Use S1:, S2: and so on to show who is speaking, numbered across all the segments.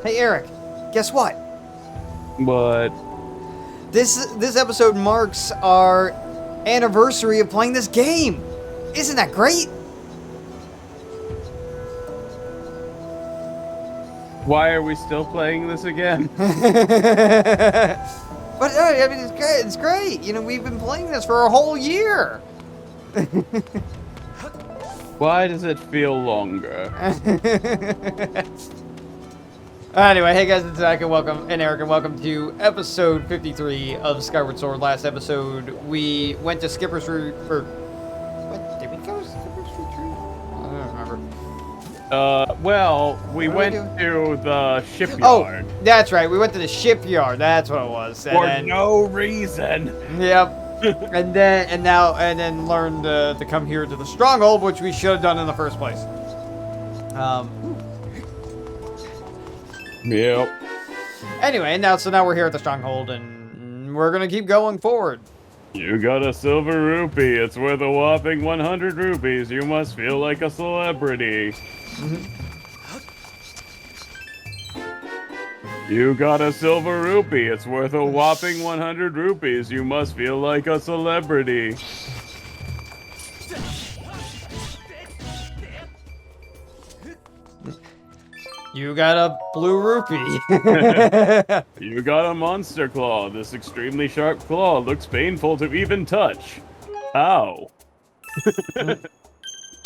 S1: Hey Eric, guess what?
S2: But
S1: This episode marks our anniversary of playing this game. Isn't that great?
S2: why are we still playing this again?
S1: But I mean, it's great. It's great. You know, we've been playing this for a whole year.
S2: Why does it feel longer?
S1: Anyway, hey guys, it's Zach and Eric, and welcome to episode 53 of Skyward Sword. Last episode, we went to Skipper's what did we go to Skipper's Retreat? I don't remember.
S2: Well, we
S1: What
S2: went
S1: did we
S2: to the shipyard.
S1: Oh, that's right. We went to the shipyard. That's what it was.
S2: For no reason.
S1: Yep. and then learned to come here to the stronghold, which we should have done in the first place.
S2: Yep.
S1: Anyway, so now we're here at the stronghold, and we're gonna keep going forward.
S2: You got a silver rupee. It's worth a whopping 100 rupees. You must feel like a celebrity. You got a silver rupee. It's worth a whopping 100 rupees. You must feel like a celebrity.
S1: You got a blue rupee.
S2: You got a monster claw. This extremely sharp claw looks painful to even touch. How?
S1: Oh,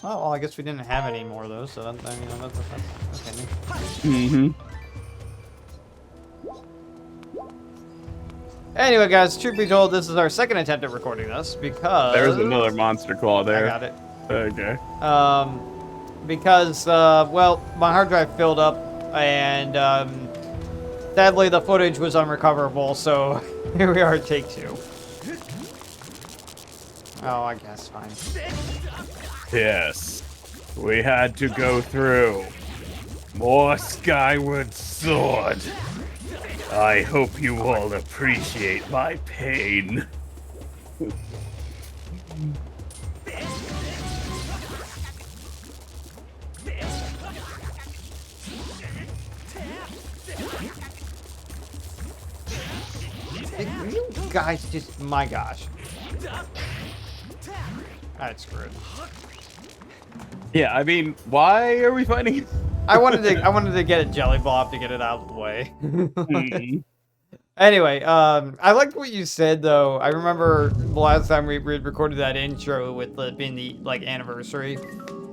S1: well, I guess we didn't have any more of those, so that's okay.
S2: Mm-hmm.
S1: Anyway, guys, truth be told, this is our second attempt at recording this because
S2: There's another monster claw there.
S1: I got it.
S2: Okay.
S1: Because well, my hard drive filled up, and sadly the footage was unrecoverable. So here we are, at take 2. Oh, I guess fine.
S2: Yes. We had to go through more Skyward Sword. I hope you all appreciate my pain.
S1: You guys just, my gosh. Alright, screwed.
S2: Yeah, I mean, why are we fighting?
S1: I wanted to get a jelly blob to get it out of the way.
S2: Mhm.
S1: Anyway, I liked what you said though. I remember the last time we recorded that intro with being the anniversary,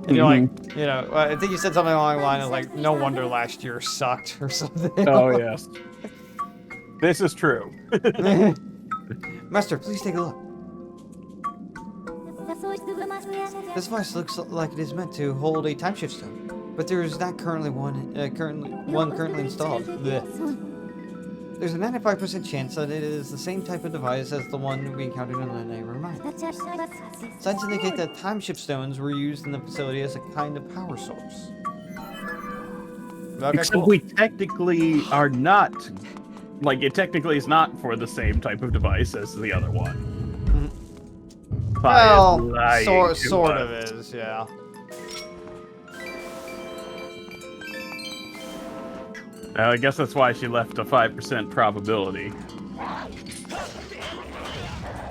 S1: and you're like, you know, I think you said something along the line of like, no wonder last year sucked or something.
S2: Oh, yes. This is true.
S1: Master, please take a look. This device looks like it is meant to hold a time shift stone, but there is not currently one currently installed. Blech. There's a 95% chance that it is the same type of device as the one we encountered in the neighbor mine. Signs indicate that time shift stones were used in the facility as a kind of power source. Okay,
S2: Except
S1: cool.
S2: we technically are not, like, it technically is not for the same type of device as the other one.
S1: Well,
S2: Lying to
S1: sort of
S2: us.
S1: is, yeah.
S2: I guess that's why she left a 5% probability.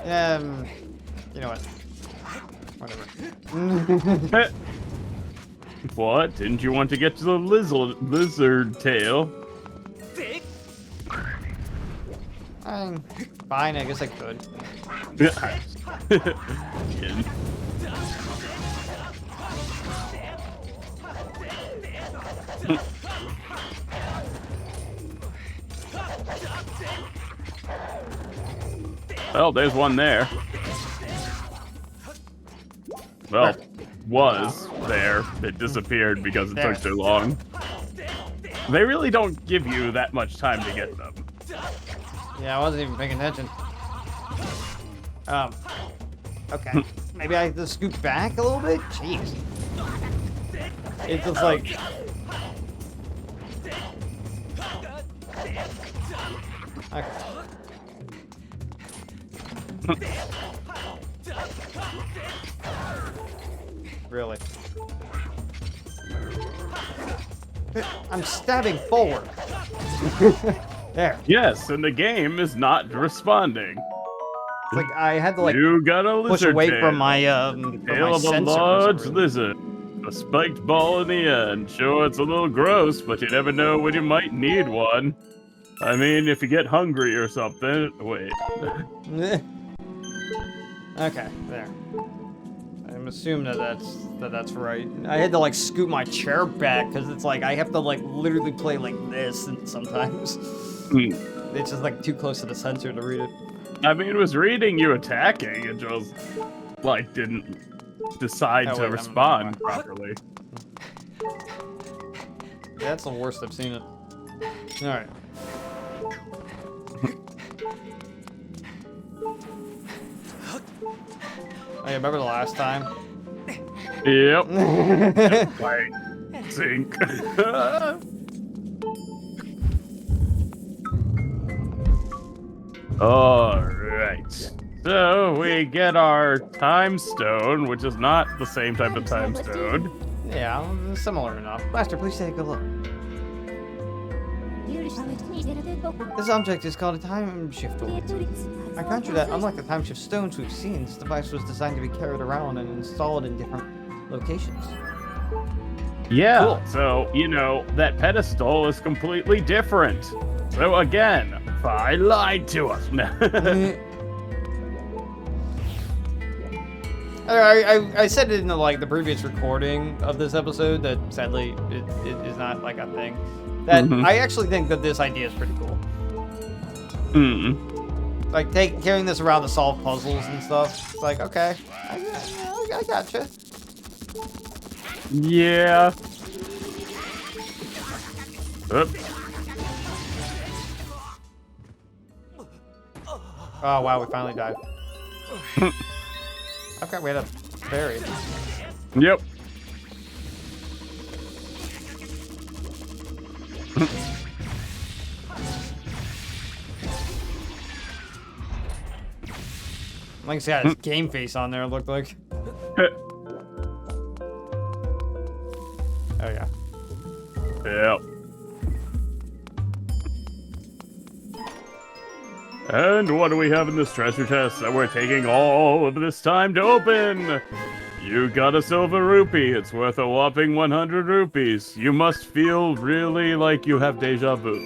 S1: You know what? Whatever.
S2: What? Didn't you want to get to the lizard tail?
S1: Fine, I guess I could.
S2: Well, there's one there. Well, was there. It disappeared because it
S1: There.
S2: took too long. They really don't give you that much time to get them.
S1: Yeah, I wasn't even paying attention. Okay. Maybe I have to scoot back a little bit? Jeez. It's just like... Okay. Really? I'm stabbing forward. There.
S2: Yes, and the game is not responding.
S1: It's like I had to like
S2: You got a
S1: push
S2: lizard
S1: away
S2: tail.
S1: from my
S2: Tail of a
S1: sensor for some
S2: large
S1: reason.
S2: lizard. A spiked ball in the end. Sure, it's a little gross, but you never know when you might need one. I mean, if you get hungry or something. Wait.
S1: Okay, there. I'm assuming that's right. I had to like scoot my chair back because it's like I have to like literally play like this and sometimes it's just like too close to the sensor to read it.
S2: I mean, it was reading you attacking. It just like didn't decide to respond properly.
S1: That's the worst I've seen it. All right. Oh, yeah, remember the last time?
S2: Yep. Wait. Sink. Alright. So we get our time stone, which is not the same type of time stone.
S1: Yeah, similar enough. Blaster, please take a look. This object is called a time shift orb. I conjure that, unlike the time shift stones we've seen, this device was designed to be carried around and installed in different locations.
S2: Yeah,
S1: Cool.
S2: So, you know, that pedestal is completely different. So again, Fi lied to us.
S1: I said it in the previous recording of this episode that sadly it is not like a thing. That I actually think that this idea is pretty cool. Like carrying this around to solve puzzles and stuff. It's like, okay, I gotcha.
S2: Yeah. Oop.
S1: Oh wow, we finally died. Okay, we had a berry.
S2: Yep.
S1: Like he's got his game face on there, it looked like. Oh yeah.
S2: Yep. And what do we have in this treasure chest that we're taking all of this time to open? You got a silver rupee. It's worth a whopping 100 rupees. You must feel really like you have deja vu.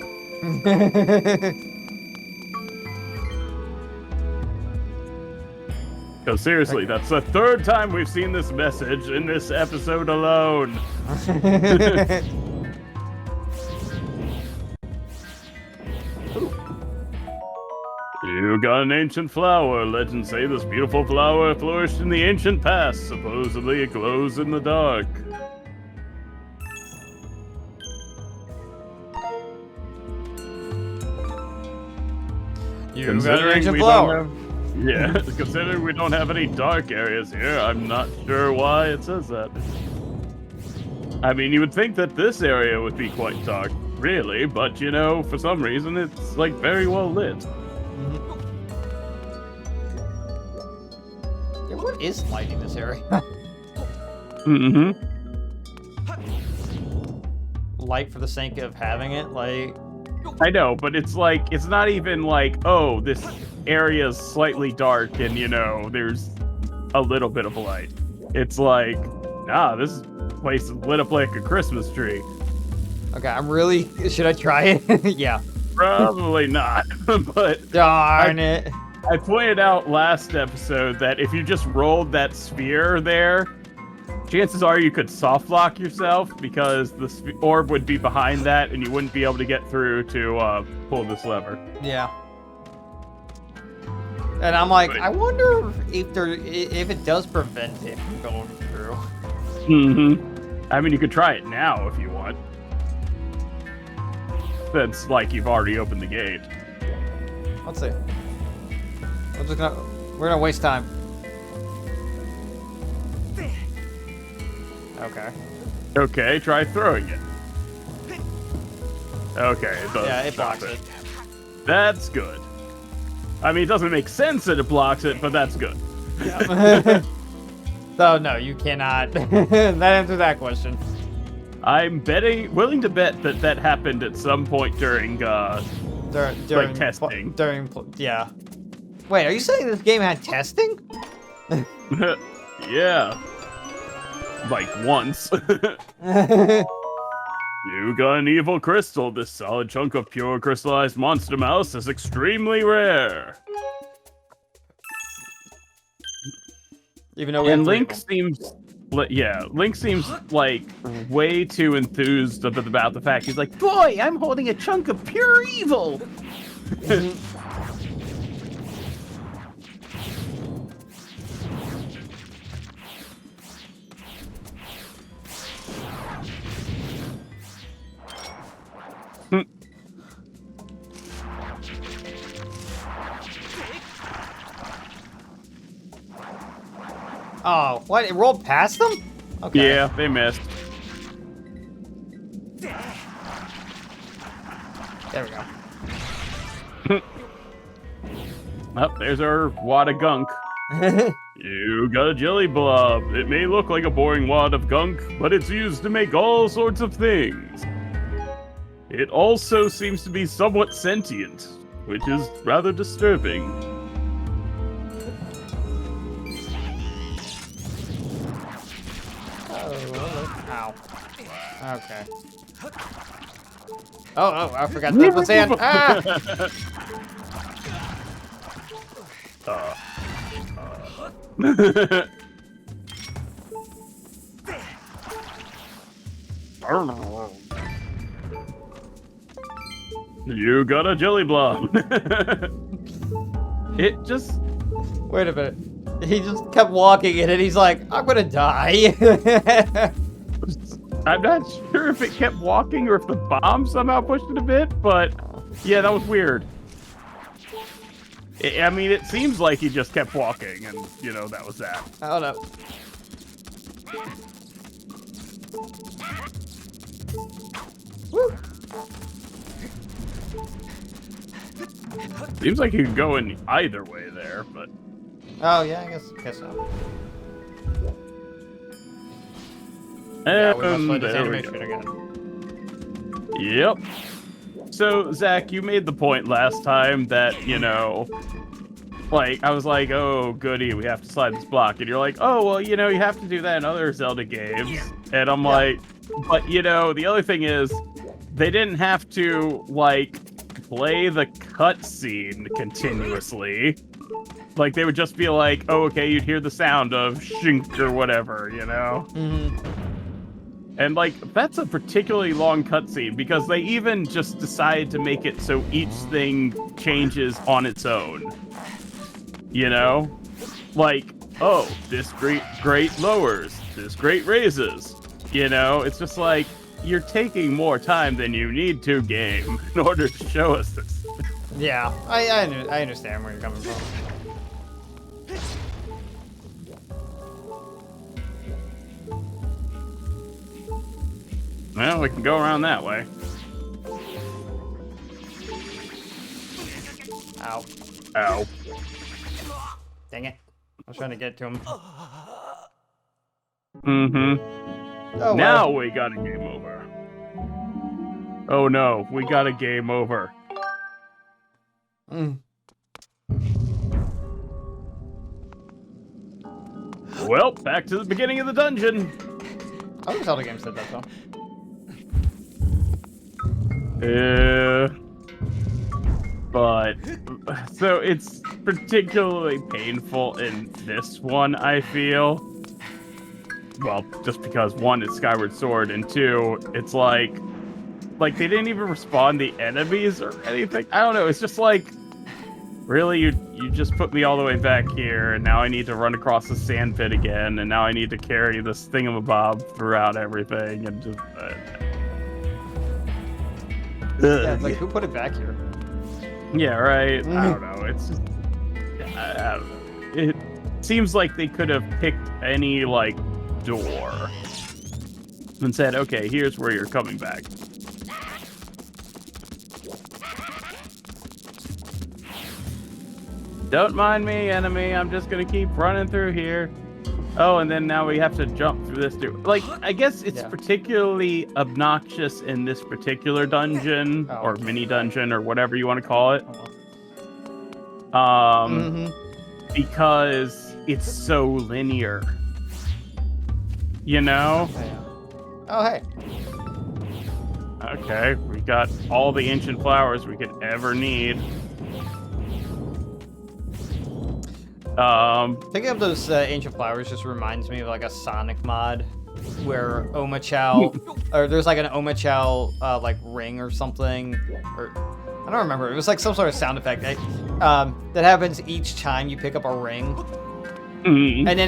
S2: So seriously, that's the third time we've seen this message in this episode alone. You got an ancient flower. Legends say this beautiful flower flourished in the ancient past. Supposedly it glows in the dark.
S1: You got an ancient flower.
S2: Yeah, considering we don't have any dark areas here, I'm not sure why it says that. I mean, you would think that this area would be quite dark, really, but you know, for some reason, it's like very well lit.
S1: Yeah, what is lighting this area? Light for the sake of having it, like.
S2: I know, but it's like, it's not even like, oh, this area is slightly dark and, you know, there's a little bit of light. It's like, nah, this place is lit up like a Christmas tree.
S1: Okay, I'm really. Should I try it? Yeah.
S2: Probably not, but.
S1: Darn it.
S2: I pointed out last episode that if you just rolled that sphere there, chances are you could soft lock yourself because the orb would be behind that and you wouldn't be able to get through to pull this lever.
S1: Yeah. And I'm like, I wonder if it does prevent it from going through.
S2: I mean, you could try it now if you want. That's like you've already opened the gate.
S1: Let's see. We're gonna waste time. Okay.
S2: Okay, try throwing it. Okay, it does.
S1: Yeah, it blocks it.
S2: That's good. I mean, it doesn't make sense that it blocks it, but that's good.
S1: Yeah. So no, you cannot. That answers that question.
S2: I'm willing to bet that that happened at some point during
S1: During
S2: testing.
S1: Yeah. Wait, are you saying this game had testing?
S2: Yeah. Like once. You got an evil crystal. This solid chunk of pure crystallized monster mouse is extremely rare.
S1: Even though we
S2: And
S1: have
S2: Link seems like way too enthused about the fact. He's like, boy, I'm holding a chunk of pure evil.
S1: Oh, what? It rolled past them? Okay.
S2: Yeah, they missed.
S1: There we go.
S2: Oh, there's our wad of gunk. You got a jelly blob. It may look like a boring wad of gunk, but it's used to make all sorts of things. It also seems to be somewhat sentient, which is rather disturbing.
S1: Ow. Okay. Oh, I forgot that was sand. Ah!
S2: You got a jelly blob. It just...
S1: Wait a minute. He just kept walking in and he's like, I'm gonna die.
S2: I'm not sure if it kept walking or if the bomb somehow pushed it a bit, but yeah, that was weird. I mean, it seems like he just kept walking, and, you know, that was that.
S1: I don't know. Woo.
S2: Seems like you could go in either way there, but...
S1: Oh, yeah, I guess so.
S2: And
S1: we must play this
S2: there we
S1: animation
S2: go.
S1: again.
S2: Yep. So, Zach, you made the point last time that, you know, like, I was like, oh, goody, we have to slide this block. And you're like, oh, well, you know, you have to do that in other Zelda games. And I'm like, but, you know, the other thing is, they didn't have to, like, play the cutscene continuously. Like, they would just be like, oh, okay, you'd hear the sound of shink or whatever, you know?
S1: Mm-hmm.
S2: And, like, that's a particularly long cutscene because they even just decided to make it so each thing changes on its own. You know? Like, oh, this great lowers, this great raises. You know? It's just like, you're taking more time than you need to, game, in order to show us this.
S1: Yeah, I understand where you're coming from.
S2: Well, we can go around that way.
S1: Ow.
S2: Ow.
S1: Dang it. I was trying to get to him.
S2: Mm-hmm.
S1: Oh,
S2: Now
S1: well.
S2: we got a game over. Oh no, we got a game over.
S1: Mm.
S2: Well, back to the beginning of the dungeon.
S1: I wish Zelda games did that, though.
S2: But so it's particularly painful in this one, I feel. Well, just because one, it's Skyward Sword, and two, it's like they didn't even respawn the enemies or anything. I don't know. It's just like, really, you just put me all the way back here, and now I need to run across the sand pit again, and now I need to carry this thingamabob throughout everything, and just.
S1: Yeah, it's like, who put it back here?
S2: Yeah, right. I don't know. It's just, I don't know. It seems like they could have picked any like door and said, "Okay, here's where you're coming back." Don't mind me, enemy. I'm just gonna keep running through here. Oh, and then now we have to jump through this too. Like, I guess it's particularly obnoxious in this particular dungeon, or mini dungeon, or whatever you want to call it. Because it's so linear. You know?
S1: Oh, hey.
S2: Okay, we got all the ancient flowers we could ever need.
S1: Picking up those ancient flowers just reminds me of like a Sonic mod where Oma Chow, or there's like an Oma Chow like ring or something, or I don't remember. It was like some sort of sound effect that happens each time you pick up a ring, and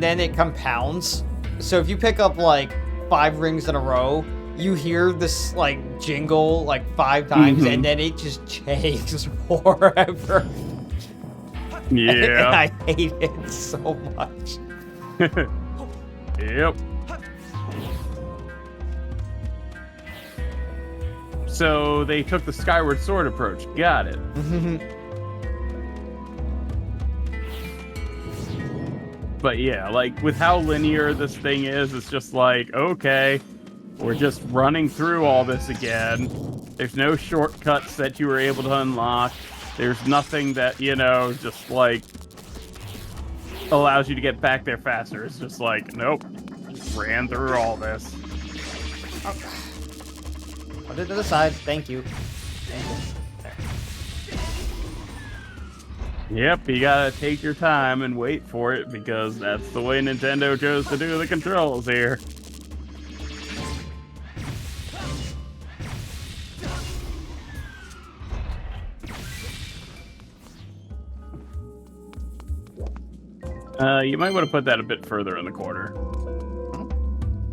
S1: then it compounds. So if you pick up like 5 rings in a row, you hear this like jingle like 5 times, and then it just chases forever.
S2: Yeah.
S1: And I hate it so much.
S2: Yep. So they took the Skyward Sword approach. Got it. But yeah, like with how linear this thing is, it's just like, okay, we're just running through all this again. There's no shortcuts that you were able to unlock. There's nothing that, you know, just like allows you to get back there faster. It's just like, nope, just ran through all this.
S1: Put it to the side. Thank you.
S2: Yep, you gotta take your time and wait for it because that's the way Nintendo chose to do the controls here. You might want to put that a bit further in the corner.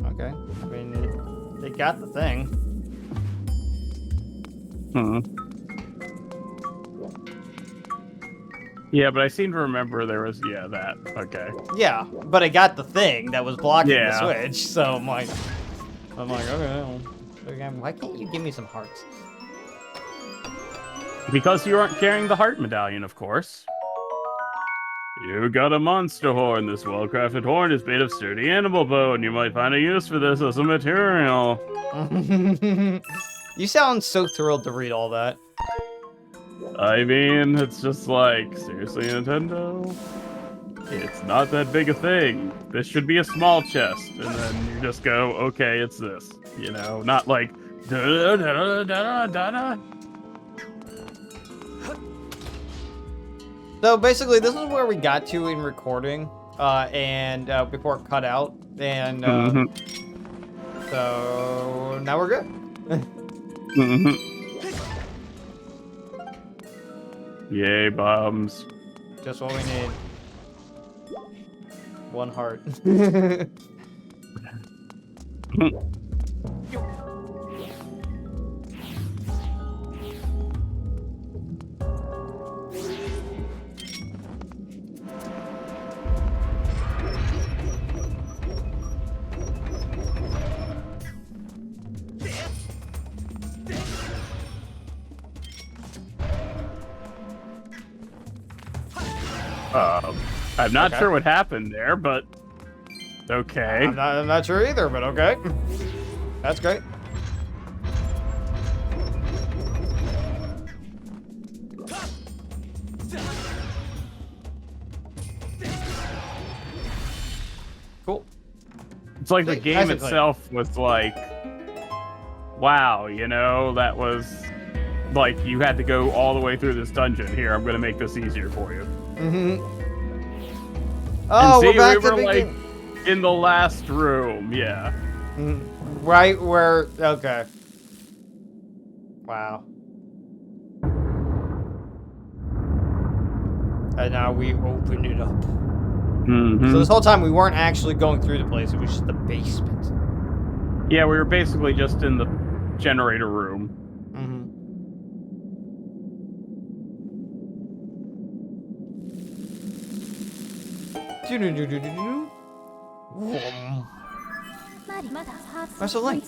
S1: Okay. I mean, they got the thing.
S2: Yeah, but I seem to remember there was, that. Okay.
S1: Yeah, but I got the thing that was blocking the switch, so I'm like, okay, well, again, why can't you give me some hearts?
S2: Because you aren't carrying the heart medallion, of course. You got a monster horn. This well-crafted horn is made of sturdy animal bone. You might find a use for this as a material.
S1: You sound so thrilled to read all that.
S2: I mean, it's just like, seriously, Nintendo? It's not that big a thing. This should be a small chest. And then you just go, okay, it's this. You know, not like, da-da-da-da-da-da-da.
S1: So basically, this is where we got to in recording, and before it cut out, and so now we're good.
S2: Yay, bombs.
S1: Just what we need. 1 heart.
S2: I'm not sure what happened there, but okay.
S1: I'm not sure either, but okay. That's great. Cool.
S2: It's like the game itself was like, wow, you know, that was like you had to go all the way through this dungeon. Here, I'm going to make this easier for you.
S1: Oh,
S2: see,
S1: we're back to
S2: were
S1: the
S2: like
S1: beginning.
S2: in the last room, yeah.
S1: Right where, okay. Wow. And now we open it up. So this whole time we weren't actually going through the place, it was just the basement.
S2: Yeah, we were basically just in the generator room.
S1: Master Link,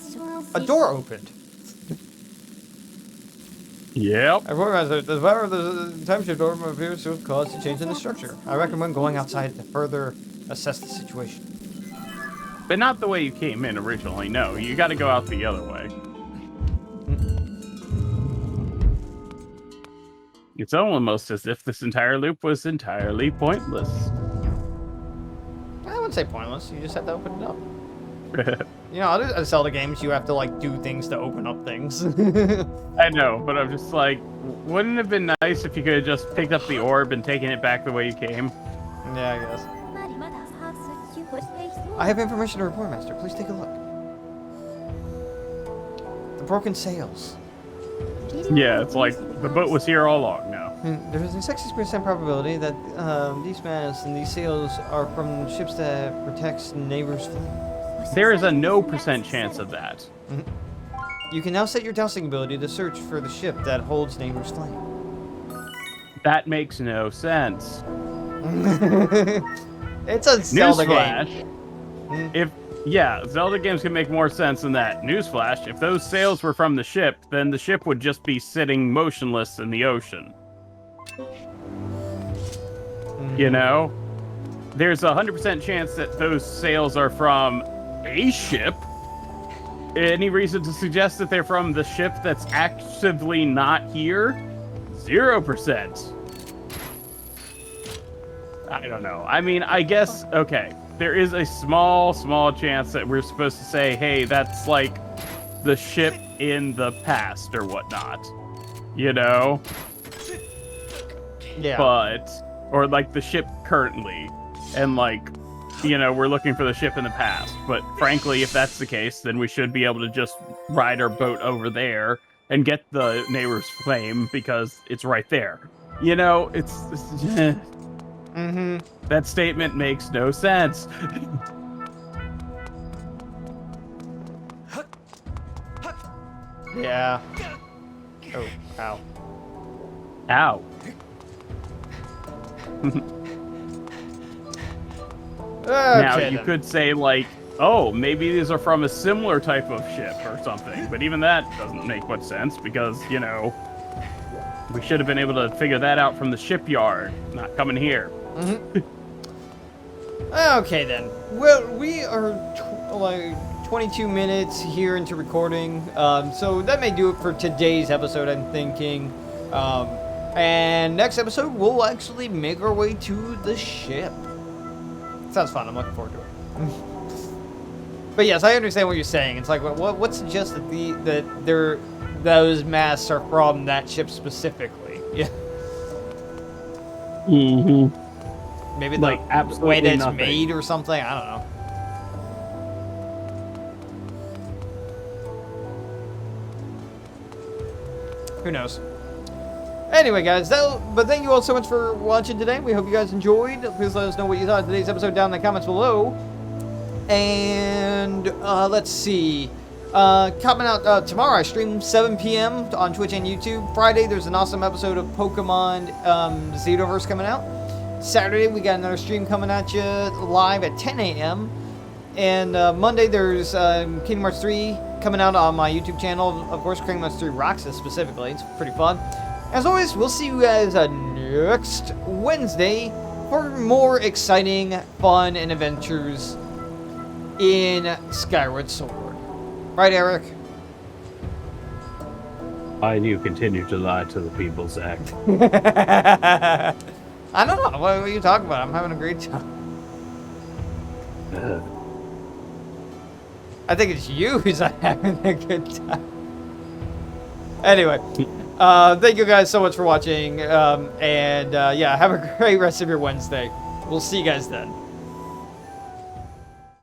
S1: a door opened.
S2: Yep.
S1: The power of the time shift door appears to have caused a change in the structure. I recommend going outside to further assess the situation.
S2: But not the way you came in originally. No, you got to go out the other way. It's almost as if this entire loop was entirely pointless.
S1: I wouldn't say pointless. You just have to open it up. You know, other Zelda games, you have to, like, do things to open up things.
S2: I know, but I'm just like, wouldn't it have been nice if you could have just picked up the orb and taken it back the way you came?
S1: Yeah, I guess. I have information to report, Master. Please take a look. The broken sails.
S2: Yeah, it's like the boat was here all along now.
S1: There is a 60% probability that these masts and these sails are from ships that protects neighbors' fleet.
S2: There is a no % chance of that.
S1: You can now set your dowsing ability to search for the ship that holds neighbor's flame.
S2: That makes no sense.
S1: It's a Zelda
S2: Newsflash.
S1: game.
S2: Yeah, Zelda games can make more sense than that. Newsflash, if those sails were from the ship, then the ship would just be sitting motionless in the ocean. You know? There's a 100% chance that those sails are from a ship. Any reason to suggest that they're from the ship that's actively not here? 0%. I don't know. I mean, I guess, okay. There is a small chance that we're supposed to say, hey, that's like the ship in the past or whatnot. You know?
S1: Yeah.
S2: But, or like the ship currently. And like, you know, we're looking for the ship in the past. But frankly, if that's the case, then we should be able to just ride our boat over there and get the neighbor's flame because it's right there. You know, it's that statement makes no sense.
S1: Yeah. Oh, ow.
S2: Ow. Now,
S1: Okay,
S2: you
S1: then.
S2: could say, like, oh, maybe these are from a similar type of ship or something. But even that doesn't make much sense because, you know, we should have been able to figure that out from the shipyard, not coming here.
S1: Okay, then. Well, we are like 22 minutes here into recording, so that may do it for today's episode, I'm thinking. And next episode, we'll actually make our way to the ship. Sounds fun. I'm looking forward to it. But yes, I understand what you're saying. It's like, what suggests that those masts are from that ship specifically? Yeah. Maybe the
S2: Like, absolutely
S1: way that it's
S2: nothing.
S1: made or something. I don't know. Who knows? Anyway, guys, but thank you all so much for watching today. We hope you guys enjoyed. Please let us know what you thought of today's episode down in the comments below. And let's see. Coming out tomorrow, I stream 7 p.m. on Twitch and YouTube. Friday, there's an awesome episode of Pokemon Xenoverse coming out. Saturday, we got another stream coming at you live at 10 a.m. And Monday, there's Kingdom Hearts 3 coming out on my YouTube channel. Of course, Kingdom Hearts 3 Roxas specifically. It's pretty fun. As always, we'll see you guys next Wednesday for more exciting, fun, and adventures in Skyward Sword. Right, Eric?
S2: Why do you continue to lie to the people, Zach?
S1: I don't know. What are you talking about? I'm having a great time. I think it's you who's not having a good time. Anyway, thank you guys so much for watching. Yeah, have a great rest of your Wednesday. We'll see you guys then.